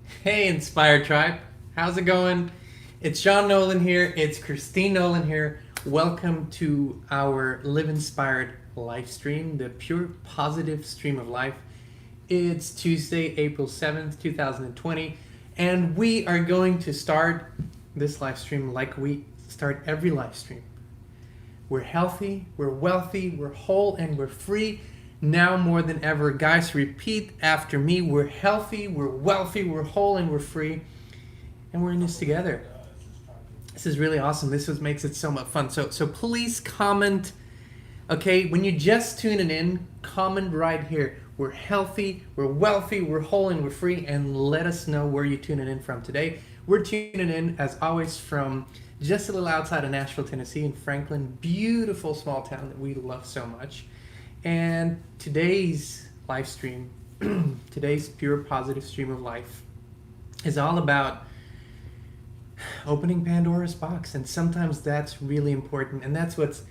Hey, Inspired Tribe. How's it going? It's Jean Nolan here. It's Kristin Nolan here. Welcome to our Live Inspired live stream, the pure positive stream of life. It's Tuesday, April 7th, 2020, and we are going to start this live stream like we start every live stream. We're healthy, we're wealthy, we're whole, and we're free now more than ever. Guys, repeat after me. We're healthy, we're wealthy, we're whole, and we're free. And we're in this together. This is really awesome. This makes it so much fun. So please comment. Okay, when you just tune it in, comment right here. We're healthy, we're wealthy, we're whole, and we're free. And let us know where you're tuning in from today. We're tuning in, as always, from just a little outside of Nashville, Tennessee, in Franklin. Beautiful small town that we love so much. And today's live stream, today's pure positive stream of life, is all about opening Pandora's box. And sometimes that's really important. And that's what's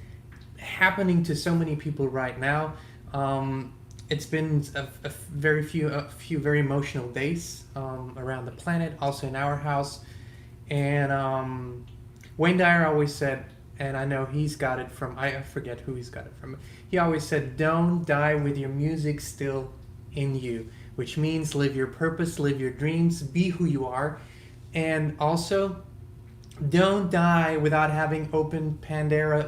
happening to so many people right now. It's been a few very emotional days around the planet, also in our house. And Wayne Dyer always said, and I know he's got it from, I forget who he's got it from. He always said, don't die with your music still in you, which means live your purpose, live your dreams, be who you are. And also, don't die without having opened Pandora's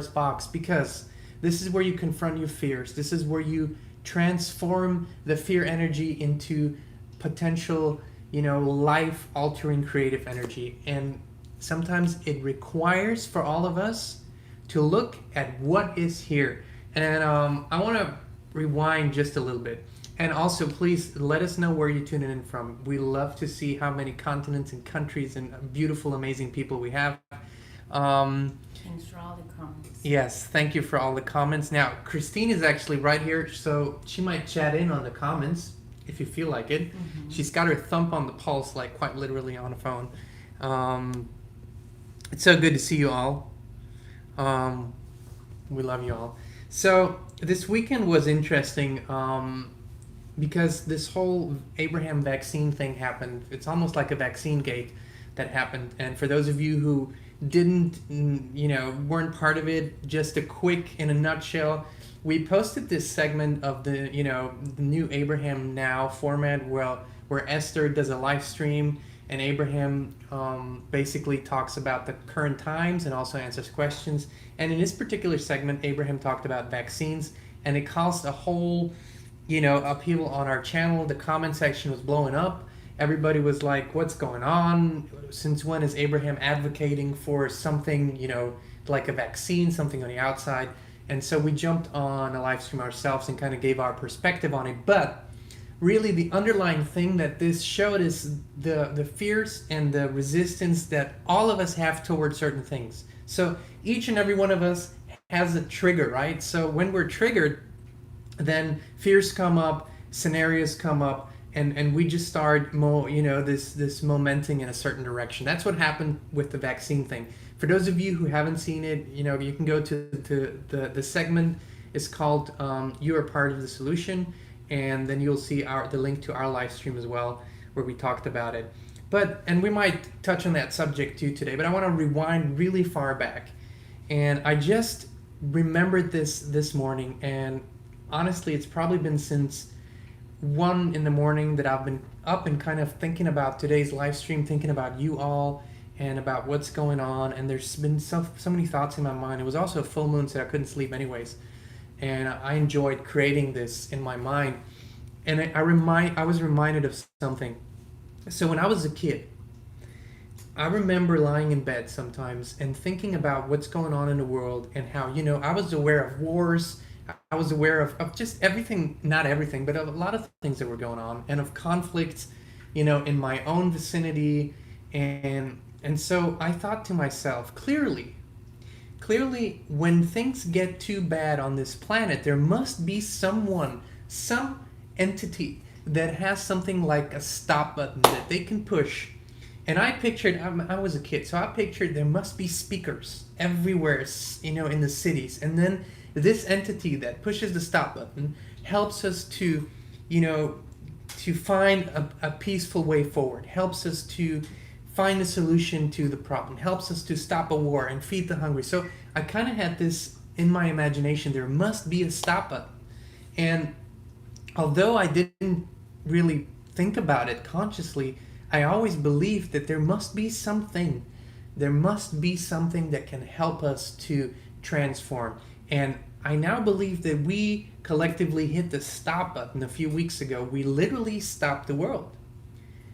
box, because this is where you confront your fears. This is where you transform the fear energy into potential, life-altering creative energy. And sometimes it requires for all of us to look at what is here. And I want to rewind just a little bit. And also, please let us know where you're tuning in from. We love to see how many continents and countries and beautiful, amazing people we have. Thanks for all the comments. Yes, thank you for all the comments. Now, Christine is actually right here, so she might chat in on the comments if you feel like it. Mm-hmm. She's got her thumb on the pulse, like quite literally on a phone. It's so good to see you all. We love you all. So this weekend was interesting because this whole Abraham vaccine thing happened. It's almost like a vaccine gate that happened. And for those of you who weren't part of it, just a quick, in a nutshell, we posted this segment of the new Abraham Now format where Esther does a live stream and Abraham basically talks about the current times and also answers questions. And in this particular segment, Abraham talked about vaccines, and it caused a whole, upheaval on our channel. The comment section was blowing up. Everybody was like, what's going on? Since when is Abraham advocating for something, like a vaccine, something on the outside? And so we jumped on a live stream ourselves and kind of gave our perspective on it. But really the underlying thing that this showed is the fears and the resistance that all of us have towards certain things. So each and every one of us has a trigger, right? So when we're triggered, then fears come up, scenarios come up, and we just start this momenting in a certain direction. That's what happened with the vaccine thing. For those of you who haven't seen it, you can go to the segment. It's called You Are Part of the Solution, and then you'll see the link to our live stream as well, where we talked about it. And we might touch on that subject too today, but I want to rewind really far back. And I just remembered this morning, and honestly, it's probably been since 1 a.m. that I've been up and kind of thinking about today's live stream, thinking about you all and about what's going on. And there's been so many thoughts in my mind. It was also a full moon, so I couldn't sleep anyways. And I enjoyed creating this in my mind. And I was reminded of something. So when I was a kid, I remember lying in bed sometimes and thinking about what's going on in the world and how, I was aware of wars. I was aware of just everything, not everything, but of a lot of things that were going on, and of conflicts, in my own vicinity. And so I thought to myself, clearly, when things get too bad on this planet, there must be some entity that has something like a stop button that they can push. And I pictured, I was a kid, so I pictured there must be speakers everywhere, in the cities. And then this entity that pushes the stop button helps us to, find a peaceful way forward, helps us to find a solution to the problem, helps us to stop a war and feed the hungry. So I kind of had this in my imagination, there must be a stop button. And although I didn't really think about it consciously, I always believed that there must be something. There must be something that can help us to transform. And I now believe that we collectively hit the stop button a few weeks ago. We literally stopped the world.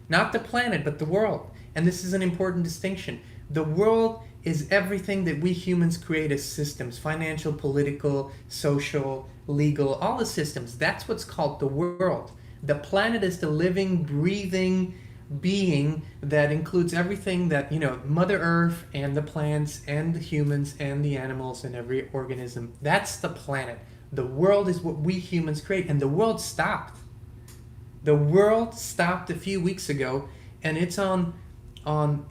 Not the planet, but the world. And this is an important distinction. The world is everything that we humans create as systems: financial, political, social, legal, all the systems. That's what's called the world. The planet is the living, breathing being that includes everything that, Mother Earth and the plants and the humans and the animals and every organism. That's the planet. The world is what we humans create, and the world stopped. The world stopped a few weeks ago, and it's on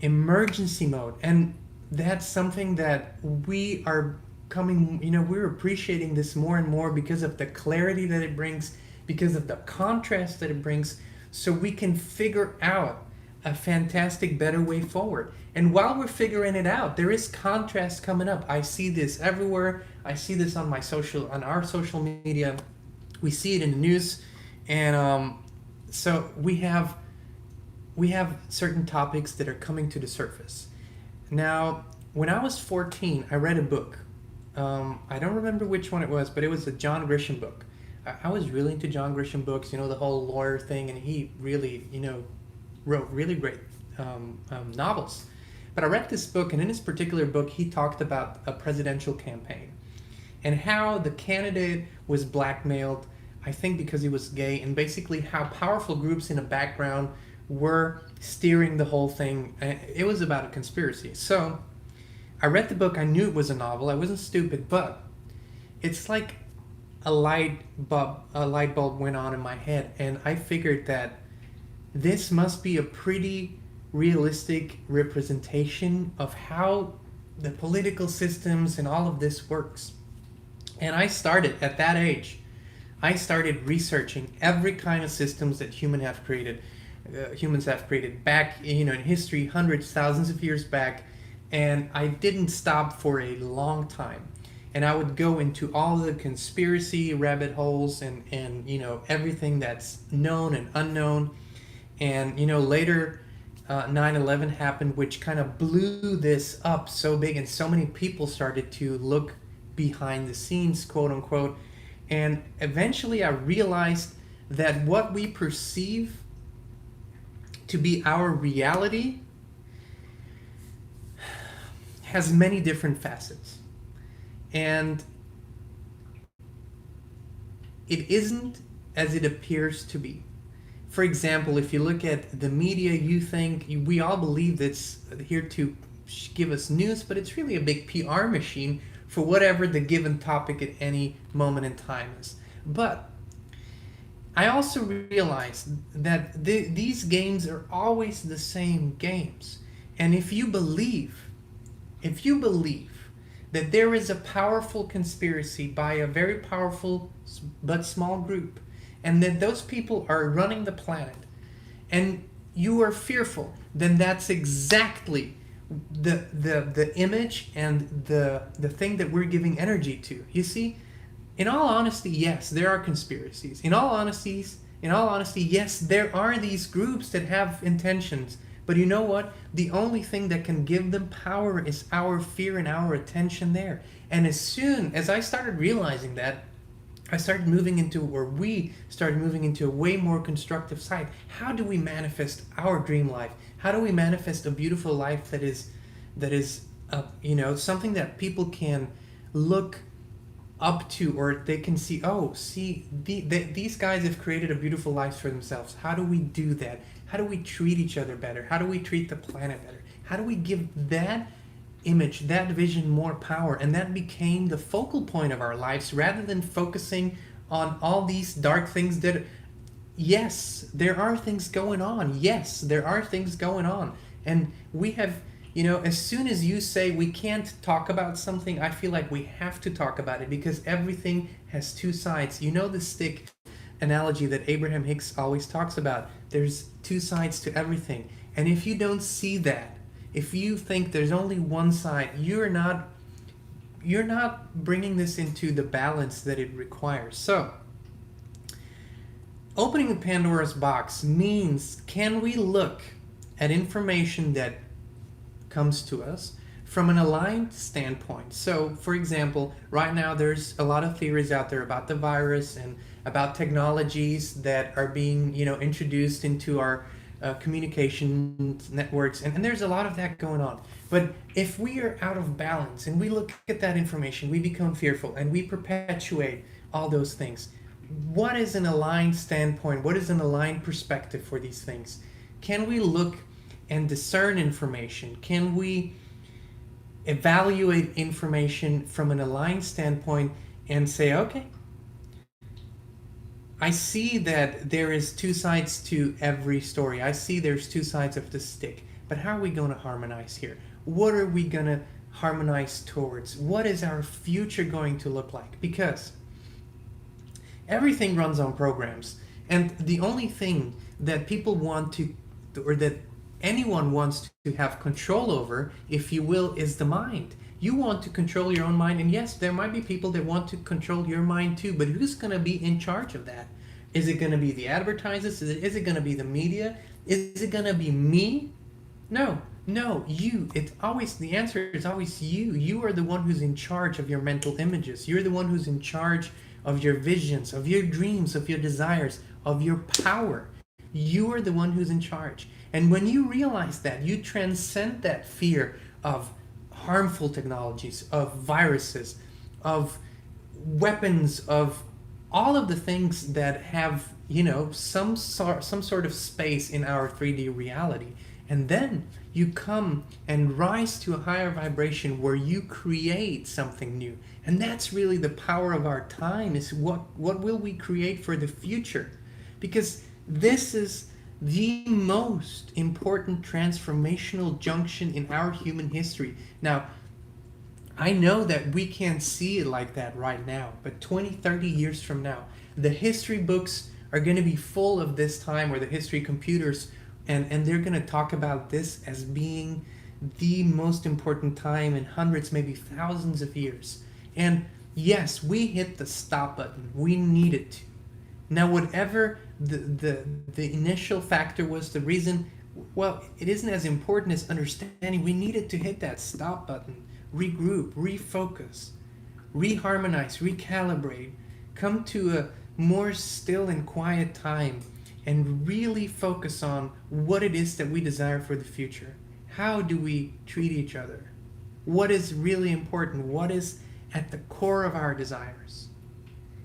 emergency mode. And that's something that we are we're appreciating this more and more because of the clarity that it brings, because of the contrast that it brings, so we can figure out a fantastic, better way forward. And while we're figuring it out, there is contrast coming up. I see this everywhere. I see this on our social media. We see it in the news. And so we have certain topics that are coming to the surface. Now, when I was 14, I read a book. I don't remember which one it was, but it was a John Grisham book. I was really into John Grisham books, the whole lawyer thing, and he really, wrote really great novels. But I read this book, and in this particular book, he talked about a presidential campaign and how the candidate was blackmailed, I think because he was gay, and basically how powerful groups in the background were steering the whole thing. It was about a conspiracy. So I read the book. I knew it was a novel. I wasn't stupid, but it's like a light bulb went on in my head, and I figured that this must be a pretty realistic representation of how the political systems and all of this works. And at that age, I started researching every kind of systems that humans have created back, in history, hundreds, thousands of years back. And I didn't stop for a long time. And I would go into all the conspiracy rabbit holes and everything that's known and unknown. And, later 9/11 happened, which kind of blew this up so big, and so many people started to look behind the scenes, quote unquote. And eventually I realized that what we perceive to be our reality has many different facets. And it isn't as it appears to be. For example, if you look at the media, we all believe it's here to give us news, but it's really a big PR machine for whatever the given topic at any moment in time is. But I also realized that these games are always the same games. And if you believe that there is a powerful conspiracy by a very powerful but small group, and that those people are running the planet, and you are fearful, then that's exactly the image and the thing that we're giving energy to. You see, in all honesty, yes, there are conspiracies. In all honesty, yes, there are these groups that have intentions. But you know what? The only thing that can give them power is our fear and our attention there. And as soon as I started realizing that, we started moving into a way more constructive side. How do we manifest our dream life? How do we manifest a beautiful life that is something that people can look up to, or they can see, these guys have created a beautiful life for themselves. How do we do that? How do we treat each other better? How do we treat the planet better? How do we give that image, that vision more power? And that became the focal point of our lives, rather than focusing on all these dark things that, yes, there are things going on. Yes, there are things going on. And we have, as soon as you say we can't talk about something, I feel like we have to talk about it, because everything has two sides. The stick analogy that Abraham Hicks always talks about. There's two sides to everything. And if you don't see that, if you think there's only one side, you're not bringing this into the balance that it requires. So, opening the Pandora's box means, can we look at information that comes to us from an aligned standpoint? So, for example, right now there's a lot of theories out there about the virus and about technologies that are being, introduced into our communication networks, and there's a lot of that going on. But if we are out of balance and we look at that information, we become fearful and we perpetuate all those things. What is an aligned standpoint? What is an aligned perspective for these things? Can we look and discern information? Can we evaluate information from an aligned standpoint and say, okay, I see that there is two sides to every story. I see there's two sides of the stick. But how are we going to harmonize here? What are we going to harmonize towards? What is our future going to look like? Because everything runs on programs. And the only thing that people want to, or that anyone wants to have control over, if you will, is the mind. You want to control your own mind, and yes, there might be people that want to control your mind too, but who's going to be in charge of that? Is it going to be the advertisers? Is it going to be the media? Is it going to be me? No, you. The answer is always you. You are the one who's in charge of your mental images. You're the one who's in charge of your visions, of your dreams, of your desires, of your power. You are the one who's in charge. And when you realize that, you transcend that fear of harmful technologies, of viruses, of weapons, of all of the things that have, some sort of space in our 3D reality. And then you come and rise to a higher vibration where you create something new. And that's really the power of our time, is what will we create for the future? Because this is the most important transformational junction in our human history. Now, I know that we can't see it like that right now, but 20, 30 years from now, the history books are going to be full of this time, or the history computers, and they're going to talk about this as being the most important time in hundreds, maybe thousands of years. And yes, we hit the stop button. We needed to. Now, whatever the initial factor was, the reason, well, it isn't as important as understanding we needed to hit that stop button, regroup, refocus, reharmonize, recalibrate, come to a more still and quiet time, and really focus on what it is that we desire for the future. How do we treat each other? What is really important? What is at the core of our desires?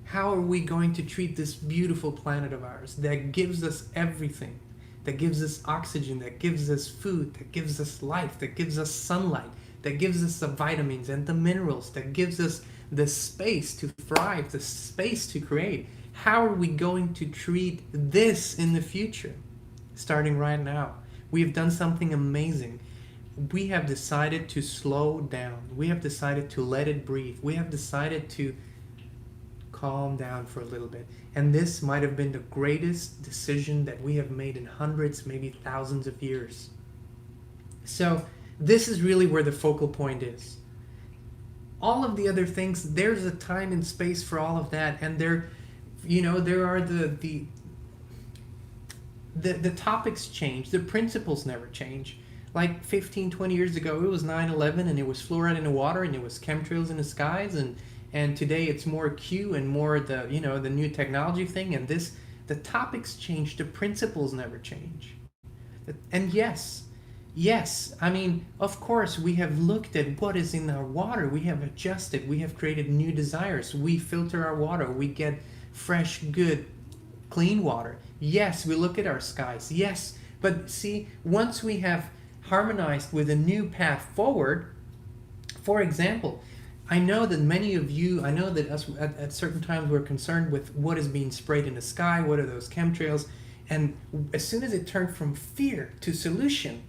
How are we going to treat this beautiful planet of ours that gives us everything, that gives us oxygen, that gives us food, that gives us life, that gives us sunlight, that gives us the vitamins and the minerals, that gives us the space to thrive, the space to create? How are we going to treat this in the future? Starting right now. We have done something amazing. We have decided to slow down. We have decided to let it breathe. We have decided to calm down for a little bit. And this might have been the greatest decision that we have made in hundreds, maybe thousands of years. So this is really where the focal point is. All of the other things, there's a time and space for all of that, and there are the topics change, the principles never change. Like 15, 20 years ago, it was 9/11, and it was fluoride in the water, and it was chemtrails in the skies, and today it's more Q and more the new technology thing, and the topics change, the principles never change. And yes, I mean, of course, we have looked at what is in our water, we have adjusted, we have created new desires, we filter our water, we get fresh, good, clean water. Yes, we look at our skies, yes, but see, once we have harmonized with a new path forward, for example, I know that many of you, I know that us at certain times we're concerned with what is being sprayed in the sky, what are those chemtrails, and as soon as it turned from fear to solution,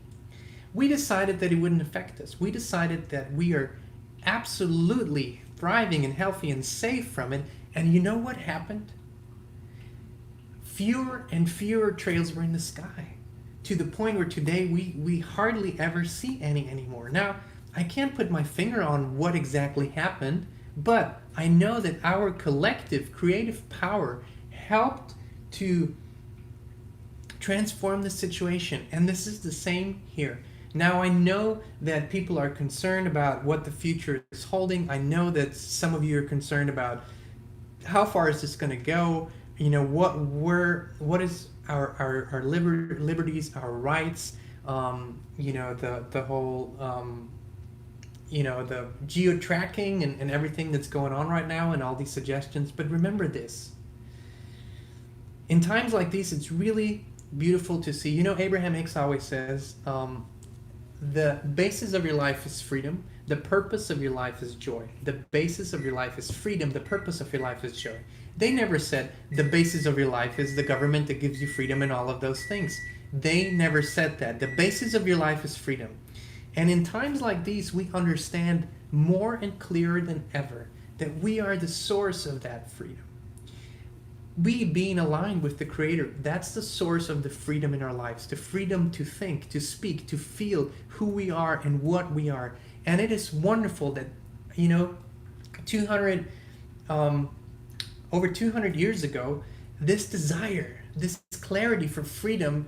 we decided that it wouldn't affect us. We decided that we are absolutely thriving and healthy and safe from it, and you know what happened? fewer and fewer trails were in the sky, to the point where today we hardly ever see any anymore. Now, I can't put my finger on what exactly happened, but I know that our collective creative power helped to transform the situation, and this is the same here. Now, I know that people are concerned about what the future is holding. I know that some of you are concerned about how far is this going to go. You know, what is our liberties, our rights. You know, the whole you know, the geo-tracking and everything that's going on right now, and all these suggestions. But remember this: in times like these, it's really beautiful to see. You know, Abraham Hicks always says, the basis of your life is freedom. The purpose of your life is joy. The basis of your life is freedom. The purpose of your life is joy. They never said the basis of your life is the government that gives you freedom and all of those things. They never said that. The basis of your life is freedom. And in times like these, we understand more and clearer than ever that we are the source of that freedom. We being aligned with the Creator, that's the source of the freedom in our lives. The freedom to think, to speak, to feel who we are and what we are. And it is wonderful that, you know, over 200 years ago, this desire, this clarity for freedom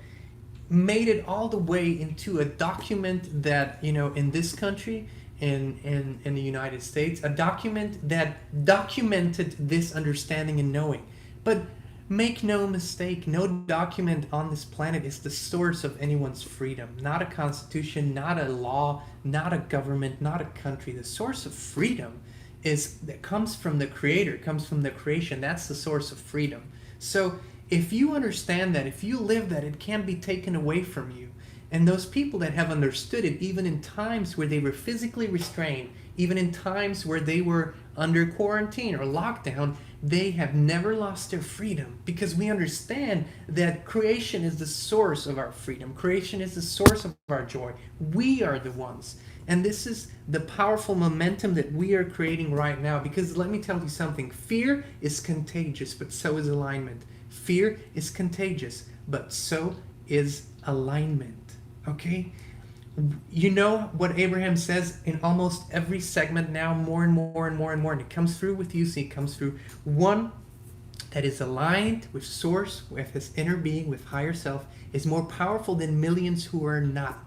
made it all the way into a document that, you know, in this country, in the United States, a document that documented this understanding and knowing. But make no mistake, no document on this planet is the source of anyone's freedom. Not a constitution, not a law, not a government, not a country. The source of freedom that comes from the Creator, comes from the creation. That's the source of freedom. So if you understand that, if you live that, it can't be taken away from you. And those people that have understood it, even in times where they were physically restrained, even in times where they were under quarantine or lockdown, they have never lost their freedom, because we understand that creation is the source of our freedom. Creation is the source of our joy. We are the ones. And this is the powerful momentum that we are creating right now, because let me tell you something. Fear is contagious, but so is alignment. Fear is contagious, but so is alignment. Okay? You know what Abraham says in almost every segment now, more and more and more and more, and it comes through with you. See, it comes through one that is aligned with Source, with his inner being, with higher self, is more powerful than millions who are not.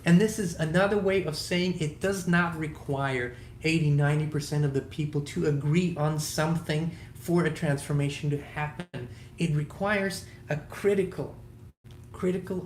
And this is another way of saying it does not require 80-90% of the people to agree on something for a transformation to happen. It requires a critical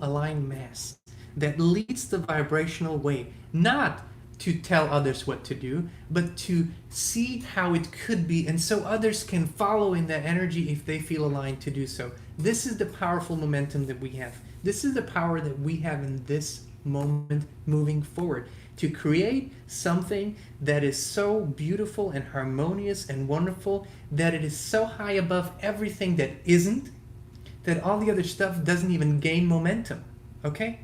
aligned mass that leads the vibrational way, not to tell others what to do, but to see how it could be, and so others can follow in that energy if they feel aligned to do so. This is the powerful momentum that we have. This is the power that we have in this moment moving forward, to create something that is so beautiful and harmonious and wonderful, that it is so high above everything that isn't, that all the other stuff doesn't even gain momentum. Okay?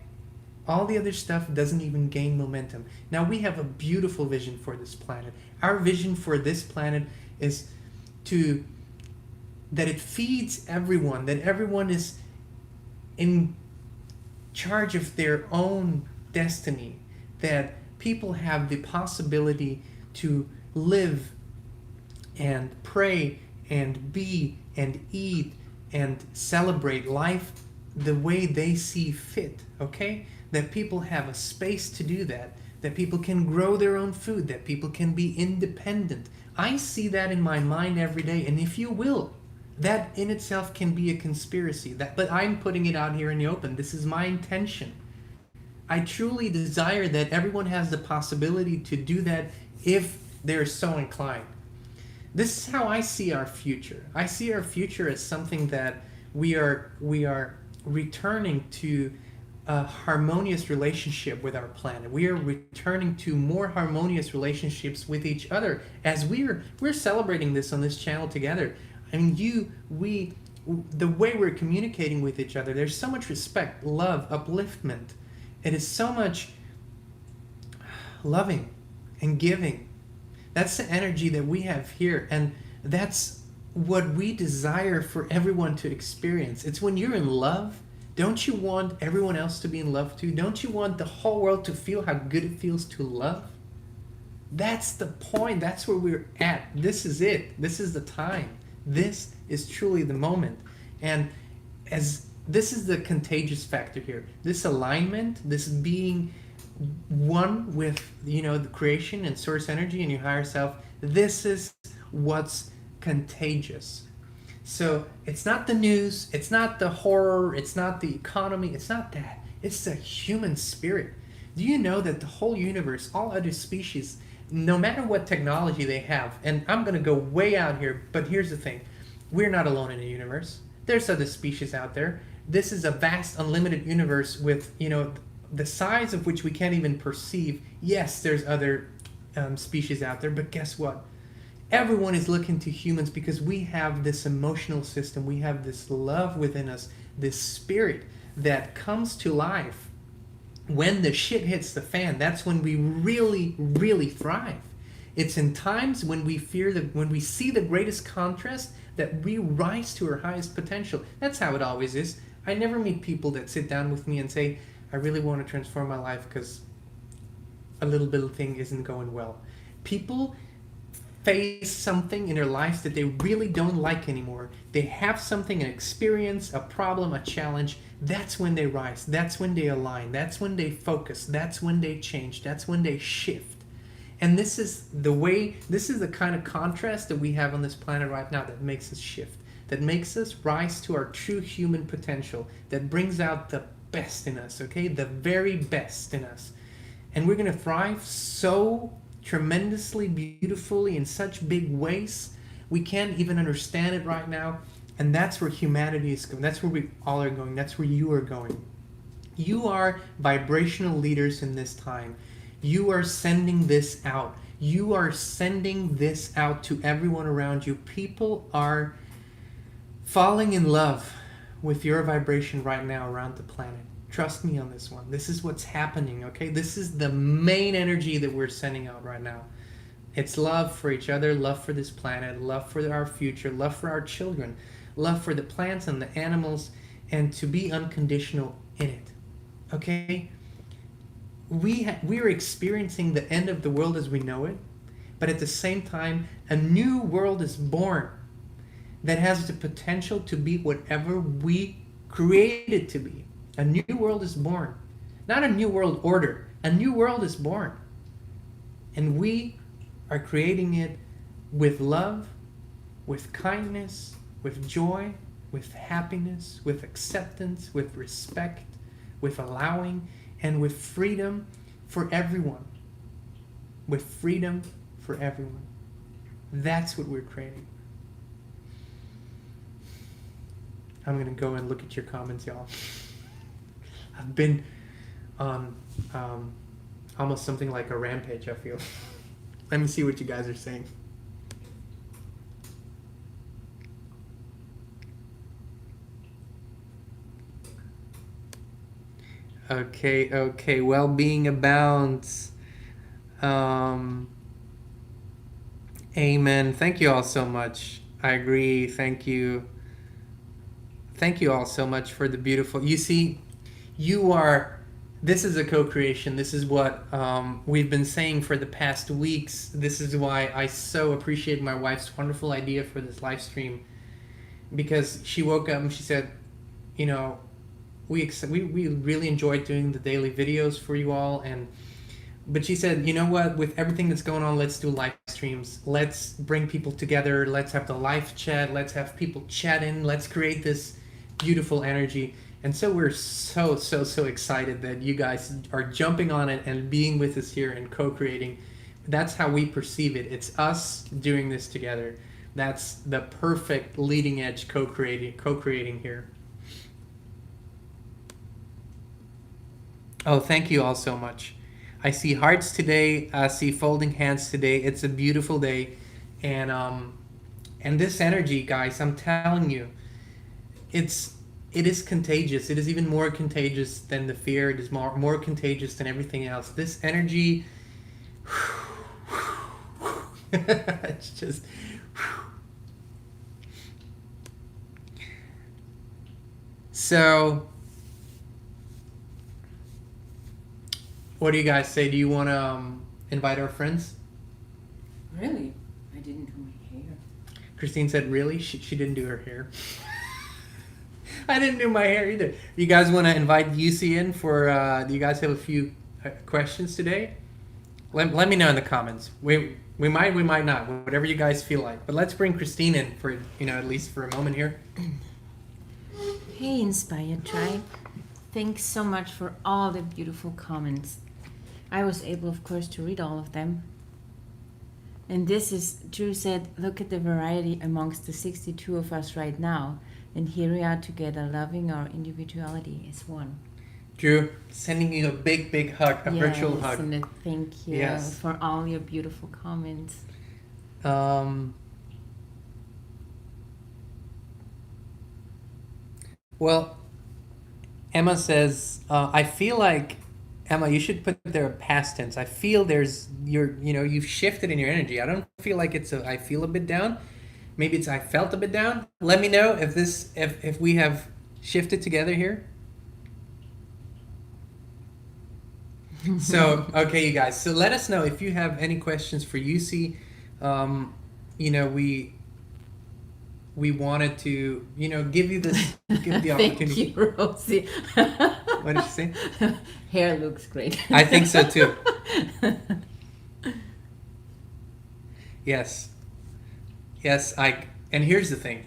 All the other stuff doesn't even gain momentum. Now, we have a beautiful vision for this planet. Our vision for this planet is that it feeds everyone, that everyone is in charge of their own destiny, that people have the possibility to live and pray and be and eat and celebrate life the way they see fit, okay? That people have a space to do that, that people can grow their own food, that people can be independent. I see that in my mind every day, and if you will, that in itself can be a conspiracy. But I'm putting it out here in the open. This is my intention. I truly desire that everyone has the possibility to do that if they're so inclined. This is how I see our future. I see our future as something that we are returning to a harmonious relationship with our planet. We are returning to more harmonious relationships with each other as we're celebrating this on this channel together. I mean, the way we're communicating with each other, there's so much respect, love, upliftment. It is so much loving and giving. That's the energy that we have here, and that's what we desire for everyone to experience. It's when you're in love. Don't you want everyone else to be in love too? Don't you want the whole world to feel how good it feels to love? That's the point. That's where we're at. This is it. This is the time. This is truly the moment. And as this is the contagious factor here. This alignment, this being one with, you know, the creation and source energy and your higher self, this is what's contagious. So it's not the news, it's not the horror, it's not the economy, it's not that. It's the human spirit. Do you know that the whole universe, all other species, no matter what technology they have, and I'm going to go way out here, but here's the thing. We're not alone in the universe. There's other species out there. This is a vast, unlimited universe with, you know, the size of which we can't even perceive. Yes, there's other species out there, but guess what? Everyone is looking to humans because we have this emotional system. We have this love within us, this spirit that comes to life when the shit hits the fan. That's when we really, really thrive. It's in times when we when we see the greatest contrast that we rise to our highest potential. That's how it always is. I never meet people that sit down with me and say, I really want to transform my life because a little bit of thing isn't going well. People face something in their lives that they really don't like anymore. They have something, an experience, a problem, a challenge. That's when they rise. That's when they align. That's when they focus. That's when they change. That's when they shift. And this is the kind of contrast that we have on this planet right now that makes us shift, that makes us rise to our true human potential, that brings out the best in us, okay? The very best in us. And we're going to thrive so tremendously, beautifully, in such big ways. We can't even understand it right now. And that's where humanity is going. That's where we all are going. That's where you are going. You are vibrational leaders in this time. You are sending this out. You are sending this out to everyone around you. People are falling in love with your vibration right now around the planet. Trust me on this one. This is what's happening, okay? This is the main energy that we're sending out right now. It's love for each other, love for this planet, love for our future, love for our children, love for the plants and the animals, and to be unconditional in it, okay? We are experiencing the end of the world as we know it, but at the same time, a new world is born that has the potential to be whatever we create it to be. A new world is born. Not a new world order. A new world is born. And we are creating it with love, with kindness, with joy, with happiness, with acceptance, with respect, with allowing, and with freedom for everyone. With freedom for everyone. That's what we're creating. I'm going to go and look at your comments, y'all. I've been on almost something like a rampage, I feel. Let me see what you guys are saying. Okay. Well-being abounds. Amen. Thank you all so much. I agree. Thank you. Thank you all so much for the beautiful... You see, this is a co-creation. This is what we've been saying for the past weeks. This is why I so appreciate my wife's wonderful idea for this live stream. Because she woke up and she said, you know, we really enjoyed doing the daily videos for you all. But she said, you know what, with everything that's going on, let's do live streams. Let's bring people together. Let's have the live chat. Let's have people chat in. Let's create this beautiful energy. And so we're so excited that you guys are jumping on it and being with us here and co-creating. That's how we perceive it. It's us doing this together. That's the perfect leading edge co-creating here. Oh, thank you all so much. I see hearts today. I see folding hands today. It's a beautiful day. And this energy, guys, I'm telling you, it is contagious. It is even more contagious than the fear. It is more contagious than everything else. This energy, it's just, So, what do you guys say? Do you want to invite our friends? Really? I didn't do my hair. Christine said, really? She didn't do her hair. I didn't do my hair either. You guys want to invite UC in for, do you guys have a few questions today? Let me know in the comments. We might, we might not. Whatever you guys feel like. But let's bring Christine in for, at least for a moment here. Hey, Inspired Tribe. Thanks so much for all the beautiful comments. I was able, of course, to read all of them. And this is, Drew said, look at the variety amongst the 62 of us right now. And here we are together, loving our individuality as one. Drew, sending you a big, big hug, a virtual hug. And thank you for all your beautiful comments. Well, Emma says, I feel like, Emma, you should put there a past tense. I feel you've shifted in your energy. I don't feel like it's I feel a bit down. Maybe it's I felt a bit down. Let me know if we have shifted together here. So, okay, you guys. So let us know if you have any questions for UC. We wanted to, give you the opportunity. Thank you, Rosie. What did you say? Hair looks great. I think so too. Yes. And here's the thing.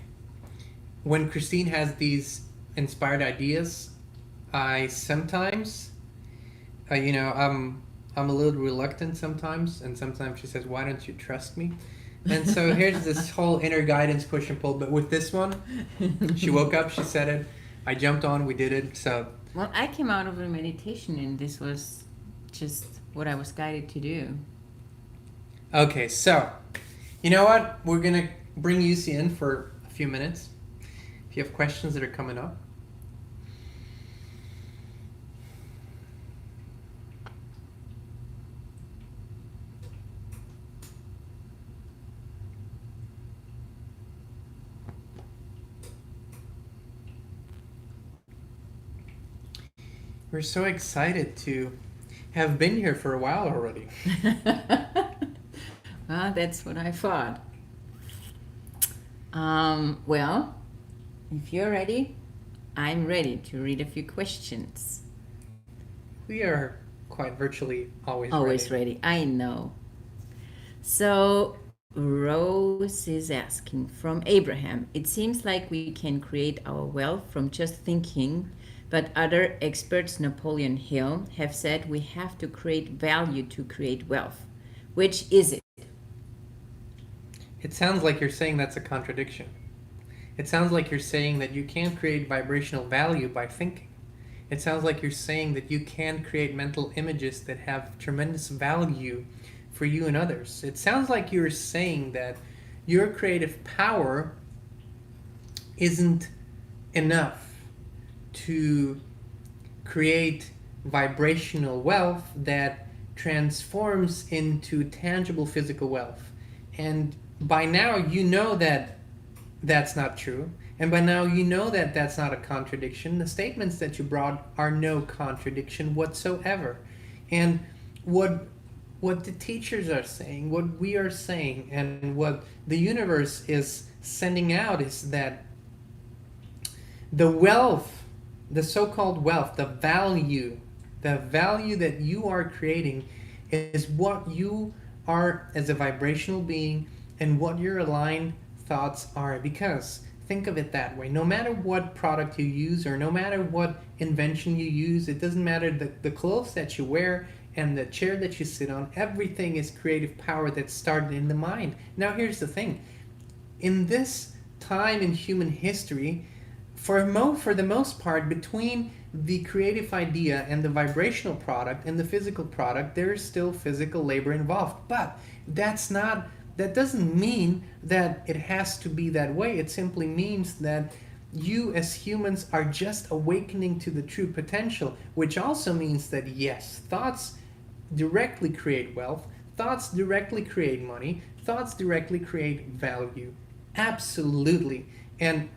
When Christine has these inspired ideas, I sometimes, I'm a little reluctant sometimes, and sometimes she says, "Why don't you trust me?" And so here's this whole inner guidance push and pull. But with this one, she woke up, she said it, I jumped on, we did it. So well, I came out of a meditation, and this was just what I was guided to do. Okay, so you know what? We're gonna bring UC in for a few minutes. If you have questions that are coming up. We're so excited to have been here for a while already. That's what I thought. Well, if you're ready, I'm ready to read a few questions. We are quite virtually always ready. I know. So Rose is asking, from Abraham, it seems like we can create our wealth from just thinking, but other experts, Napoleon Hill, have said we have to create value to create wealth. Which is it? It sounds like you're saying that's a contradiction. It sounds like you're saying that you can't create vibrational value by thinking. It sounds like you're saying that you can create mental images that have tremendous value for you and others. It sounds like you're saying that your creative power isn't enough to create vibrational wealth that transforms into tangible physical wealth. And by now you know that that's not true. And by now you know that that's not a contradiction. The statements that you brought are no contradiction whatsoever. And what the teachers are saying, what we are saying, and what the universe is sending out is that the wealth, the so-called wealth, the value that you are creating is what you are as a vibrational being and what your aligned thoughts are. Because think of it that way. No matter what product you use or no matter what invention you use, it doesn't matter the clothes that you wear and the chair that you sit on, everything is creative power that started in the mind. Now here's the thing. In this time in human history, for the most part, between the creative idea and the vibrational product and the physical product, there is still physical labor involved. But that doesn't mean that it has to be that way. It simply means that you as humans are just awakening to the true potential, which also means that yes, thoughts directly create wealth, thoughts directly create money, thoughts directly create value. Absolutely. And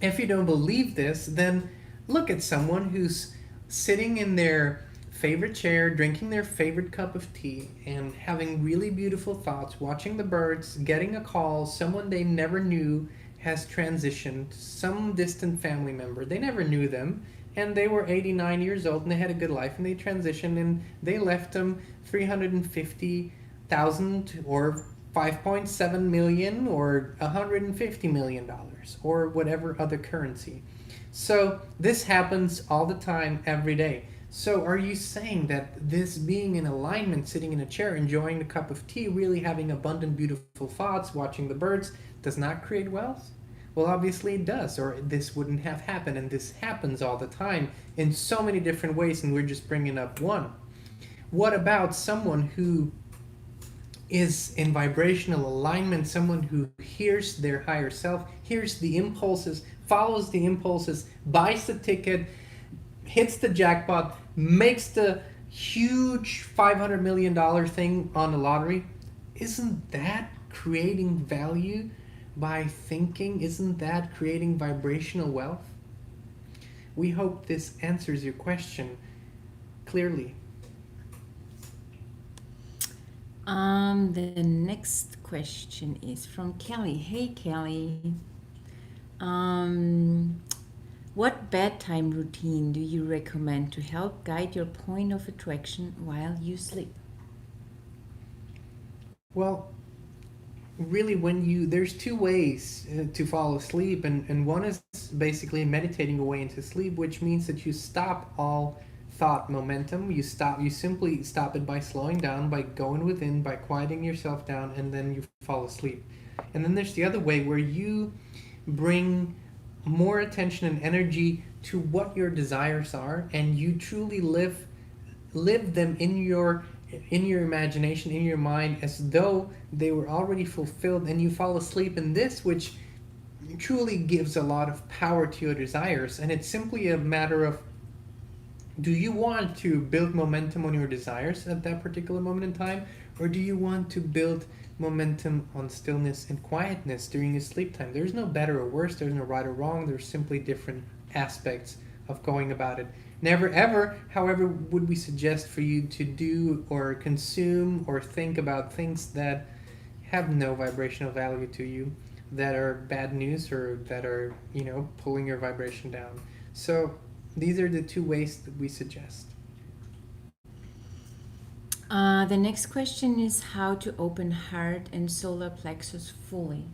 if you don't believe this, then look at someone who's sitting in their favorite chair, drinking their favorite cup of tea, and having really beautiful thoughts, watching the birds, getting a call, someone they never knew has transitioned, some distant family member. They never knew them, and they were 89 years old, and they had a good life, and they transitioned, and they left them 350,000 or 5.7 million or 150 million dollars or whatever other currency. So this happens all the time, every day. So are you saying that this being in alignment, sitting in a chair, enjoying a cup of tea, really having abundant, beautiful thoughts, watching the birds, does not create wealth? Well, obviously it does, or this wouldn't have happened. And this happens all the time in so many different ways, and we're just bringing up one. What about someone who is in vibrational alignment, someone who hears their higher self, hears the impulses, follows the impulses, buys the ticket, hits the jackpot, makes the huge $500 million thing on the lottery? Isn't that creating value by thinking? Isn't that creating vibrational wealth? We hope this answers your question clearly. The next question is from Kelly. Hey, Kelly. What bedtime routine do you recommend to help guide your point of attraction while you sleep? Well, really, there's two ways to fall asleep, and one is basically meditating your way into sleep, which means that you stop all thought momentum. You simply stop it by slowing down, by going within, by quieting yourself down, and then you fall asleep. And then there's the other way, where you bring more attention and energy to what your desires are, and you truly live them in your imagination, in your mind, as though they were already fulfilled, and you fall asleep in this, which truly gives a lot of power to your desires. And it's simply a matter of, do you want to build momentum on your desires at that particular moment in time, or do you want to build momentum on stillness and quietness during your sleep time? There's no better or worse, there's no right or wrong, there's simply different aspects of going about it. Never ever, however, would we suggest for you to do or consume or think about things that have no vibrational value to you, that are bad news, or that are, pulling your vibration down. So these are the two ways that we suggest. The next question is how to open heart and solar plexus fully.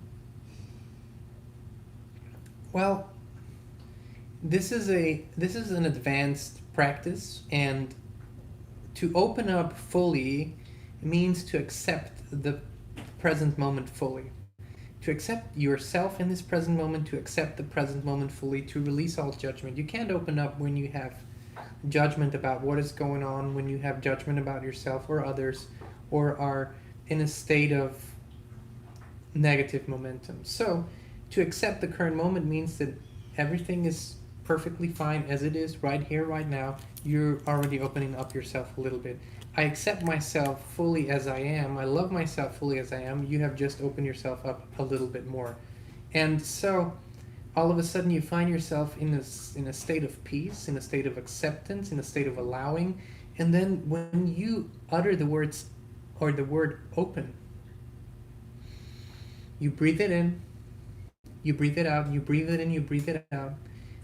Well, this is an advanced practice, and to open up fully means to accept the present moment fully. To accept yourself in this present moment, to accept the present moment fully, to release all judgment. You can't open up when you have judgment about what is going on, when you have judgment about yourself or others, or are in a state of negative momentum. So to accept the current moment means that everything is perfectly fine as it is right here, right now. You're already opening up yourself a little bit. I accept myself fully as I am. I love myself fully as I am. You have just opened yourself up a little bit more. And so all of a sudden you find yourself in a state of peace, in a state of acceptance, in a state of allowing. And then when you utter the words, or the word open, you breathe it in, you breathe it out, you breathe it in, you breathe it out,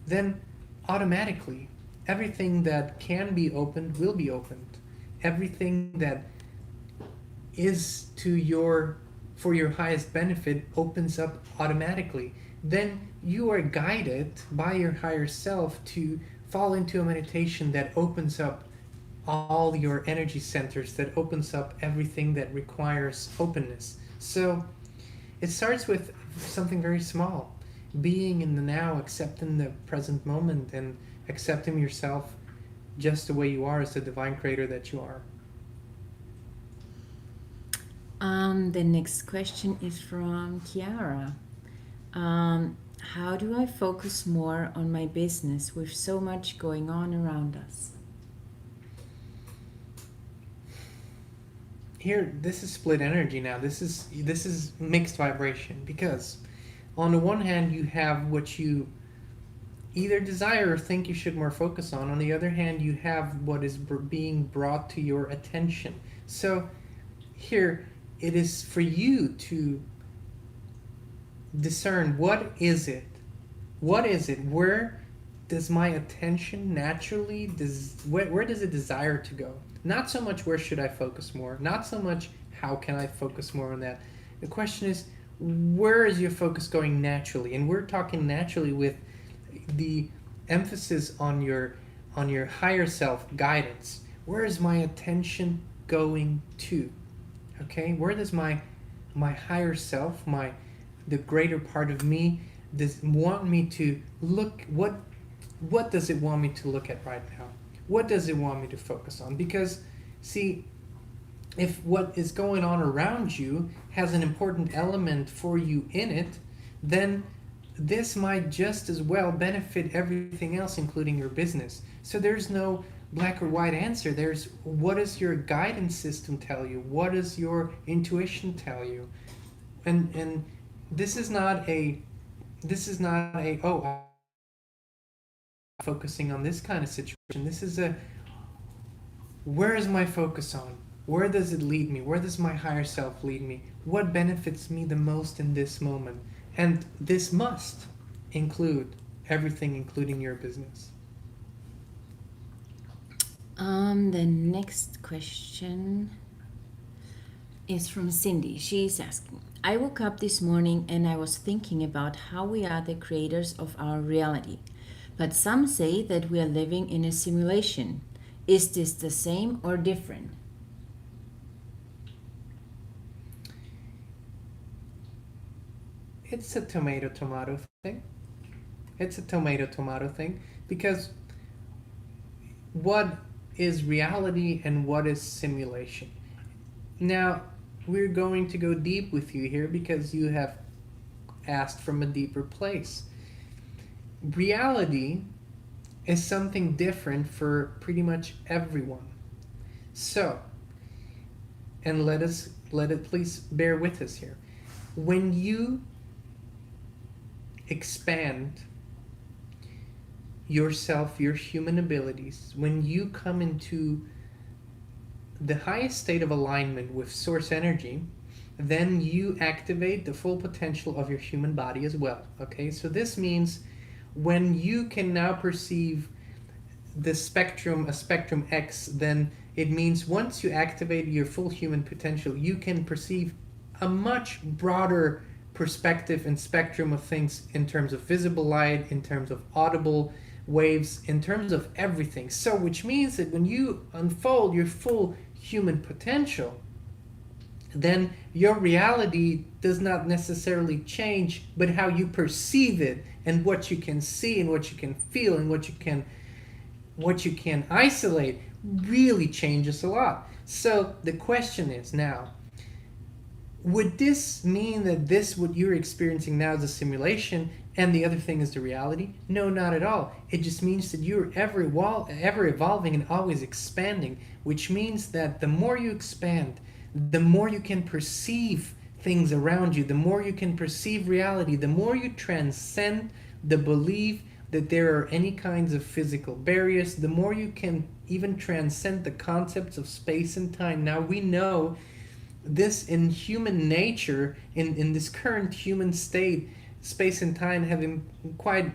then automatically everything that can be opened will be opened. Everything that is for your highest benefit opens up automatically. Then you are guided by your higher self to fall into a meditation that opens up all your energy centers, that opens up everything that requires openness. So it starts with something very small, being in the now, accepting the present moment, and accepting yourself just the way you are as the divine creator that you are. The next question is from Kiara. How do I focus more on my business with so much going on around us? Here, this is split energy now. This is mixed vibration, because on the one hand you have what you either desire or think you should more focus on. On the other hand, you have what is being brought to your attention. So here, it is for you to discern what is it? What is it? Where does my attention naturally, where does it desire to go? Not so much where should I focus more, not so much how can I focus more on that. The question is, where is your focus going naturally? And we're talking naturally with the emphasis on your higher self guidance. Where is my attention going to? Okay, where does my higher self, the greater part of me, does want me to look? What does it want me to look at right now? What does it want me to focus on? Because, see, if what is going on around you has an important element for you in it, then this might just as well benefit everything else, including your business. So there's no black or white answer. There's, what does your guidance system tell you? What does your intuition tell you? And this is not a oh, I'm focusing on this kind of situation. This is a, where is my focus on? Where does it lead me? Where does my higher self lead me? What benefits me the most in this moment? And this must include everything, including your business. The next question is from Cindy. She's asking, I woke up this morning and I was thinking about how we are the creators of our reality. But some say that we are living in a simulation. Is this the same or different? It's a tomato thing. It's a tomato thing, because what is reality and what is simulation? Now, we're going to go deep with you here because you have asked from a deeper place. Reality is something different for pretty much everyone. So, and let it please bear with us here. When you expand yourself, your human abilities, when you come into the highest state of alignment with source energy, then you activate the full potential of your human body as well. Okay, so this means when you can now perceive the spectrum, a spectrum X, then it means once you activate your full human potential, you can perceive a much broader perspective and spectrum of things in terms of visible light, in terms of audible waves, in terms of everything. So which means that when you unfold your full human potential, then your reality does not necessarily change, but how you perceive it and what you can see and what you can feel and what you can isolate really changes a lot. So the question is now, would this mean that what you're experiencing now is a simulation and the other thing is the reality? No, not at all. It just means that you're ever evolving and always expanding, which means that the more you expand, the more you can perceive things around you, the more you can perceive reality, the more you transcend the belief that there are any kinds of physical barriers, the more you can even transcend the concepts of space and time. Now we know this in human nature, in this current human state, space and time have quite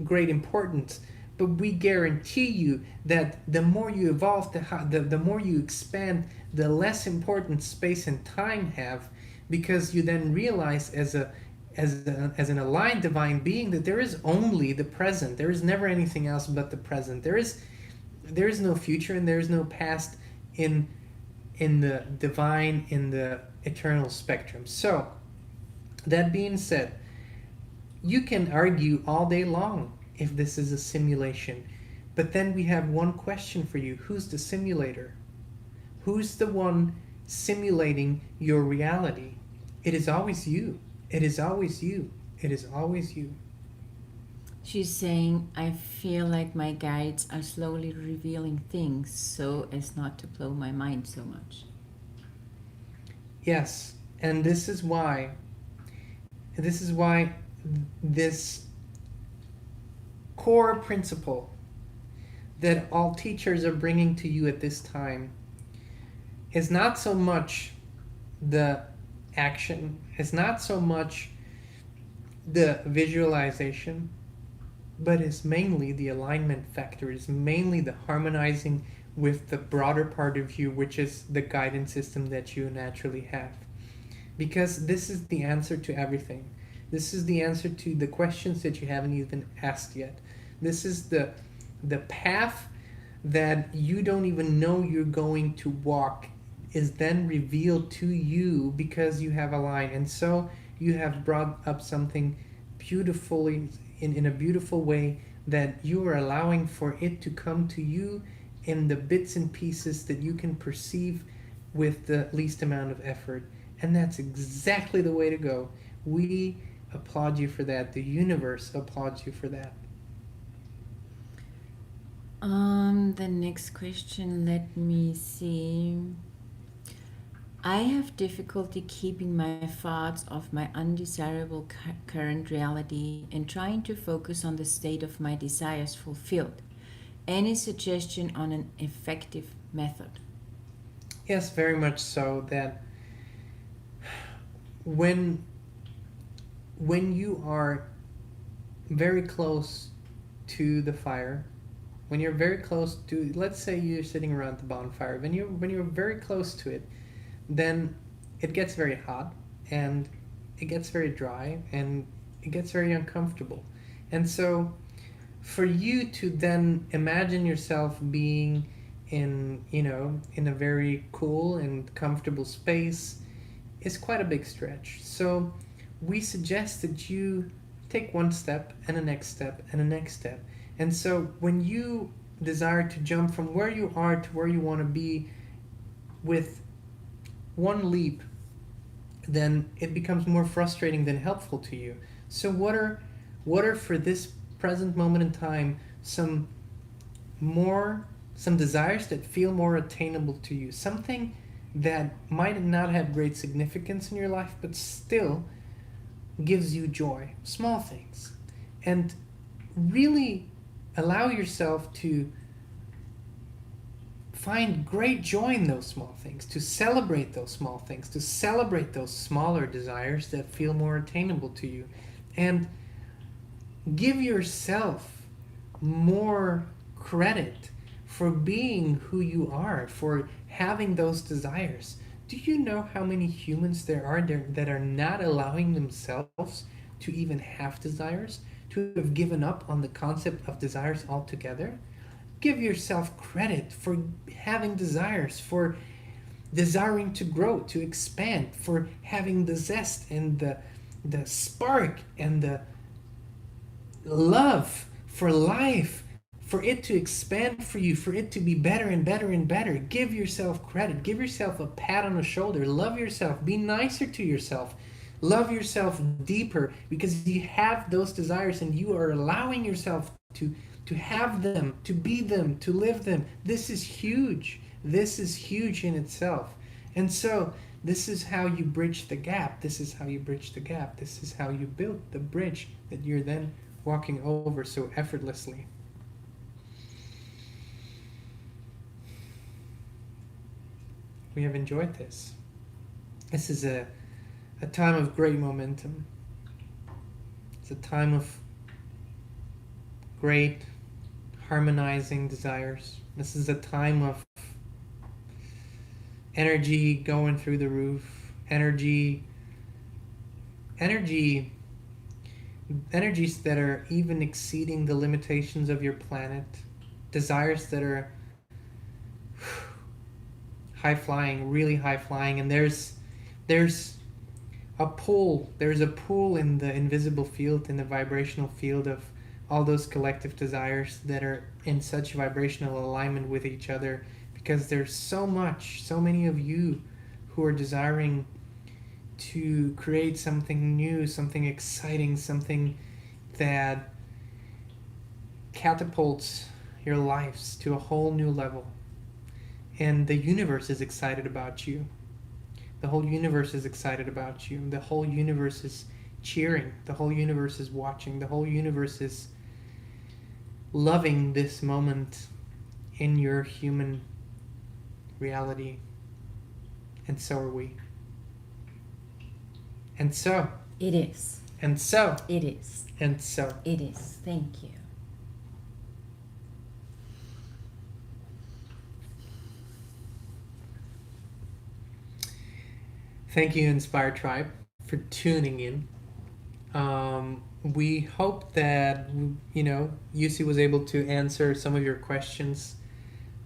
great importance. But we guarantee you that the more you evolve, the more you expand, the less important space and time have, because you then realize as an aligned divine being that there is only the present. There is never anything else but the present. There is no future and there is no past in the divine, in the eternal spectrum. So, that being said, you can argue all day long if this is a simulation. But then we have one question for you. Who's the simulator? Who's the one simulating your reality? It is always you. It is always you. It is always you. She's saying, I feel like my guides are slowly revealing things so as not to blow my mind so much. Yes, and this is why this core principle that all teachers are bringing to you at this time is not so much the action, it's not so much the visualization, but it's mainly the alignment factor, it's mainly the harmonizing with the broader part of you, which is the guidance system that you naturally have. Because this is the answer to everything. This is the answer to the questions that you haven't even asked yet. This is the path that you don't even know you're going to walk is then revealed to you because you have aligned. And so you have brought up something beautifully in a beautiful way that you are allowing for it to come to you in the bits and pieces that you can perceive with the least amount of effort. And that's exactly the way to go. We applaud you for that. The universe applauds you for that. The next question, let me see. I have difficulty keeping my thoughts off my undesirable current reality and trying to focus on the state of my desires fulfilled. Any suggestion on an effective method? Yes, very much so. That when you are very close to the fire, when you're very close to, let's say you're sitting around the bonfire, when you're very close to it, then it gets very hot and it gets very dry and it gets very uncomfortable. And so for you to then imagine yourself being in a very cool and comfortable space is quite a big stretch. So we suggest that you take one step and a next step and a next step. And so when you desire to jump from where you are to where you want to be with one leap, then it becomes more frustrating than helpful to you. So what are for this present moment in time some desires that feel more attainable to you, something that might not have great significance in your life but still gives you joy, small things, and really allow yourself to find great joy in those small things, to celebrate those small things, to celebrate those smaller desires that feel more attainable to you, and give yourself more credit for being who you are, for having those desires. Do you know how many humans there are that are not allowing themselves to even have desires, to have given up on the concept of desires altogether? Give yourself credit for having desires, for desiring to grow, to expand, for having the zest and the spark and the love for life, for it to expand for you, for it to be better and better and better. Give yourself credit. Give yourself a pat on the shoulder. Love yourself. Be nicer to yourself. Love yourself deeper because you have those desires and you are allowing yourself to have them, to be them, to live them. This is huge. This is huge in itself. And so this is how you bridge the gap. This is how you bridge the gap. This is how you build the bridge that you're then walking over so effortlessly. We have enjoyed this. This is a time of great momentum. It's a time of great harmonizing desires. This is a time of energy going through the roof, energies that are even exceeding the limitations of your planet, desires that are high flying, really high flying, and there's a pull in the invisible field, in the vibrational field of all those collective desires that are in such vibrational alignment with each other, because there's so many of you who are desiring to create something new, something exciting, something that catapults your lives to a whole new level. And the universe is excited about you. The whole universe is excited about you. The whole universe is cheering. The whole universe is watching. The whole universe is loving this moment in your human reality. And so are we. And so. It is. And so. It is. And so. It is. Thank you. Thank you, Inspired Tribe, for tuning in. We hope that, UC was able to answer some of your questions.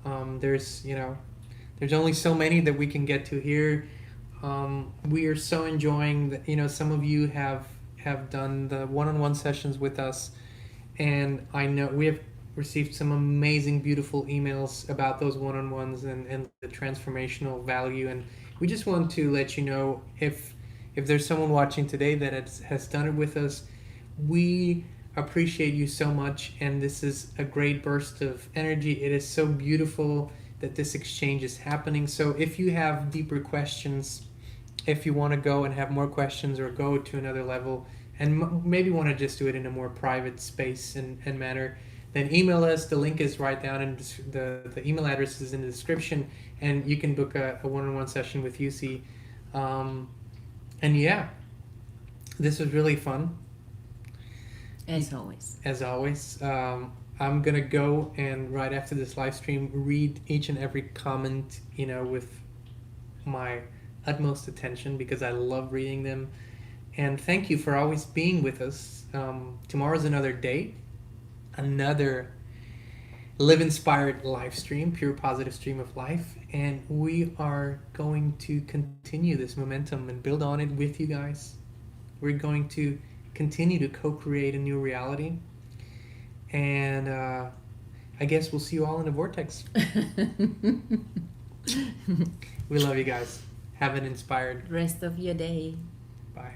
There's only so many that we can get to here. We are so enjoying that, some of you have done the one-on-one sessions with us, and I know we have received some amazing, beautiful emails about those one-on-ones and the transformational value. And we just want to let you know, if there's someone watching today that has done it with us, we appreciate you so much, and this is a great burst of energy. It is so beautiful that this exchange is happening. So if you have deeper questions, if you want to go and have more questions or go to another level and maybe want to just do it in a more private space and manner, then email us. The link is right down in the email address is in the description, and you can book a one-on-one session with UC. And yeah, this was really fun. As always. As always. I'm going to go and right after this live stream read each and every comment, with my utmost attention, because I love reading them. And thank you for always being with us. Tomorrow's another day, another Live Inspired live stream, pure positive stream of life. And we are going to continue this momentum and build on it with you guys. We're going to continue to co-create a new reality. And I guess we'll see you all in the vortex. We love you guys. Have an inspired rest of your day. Bye.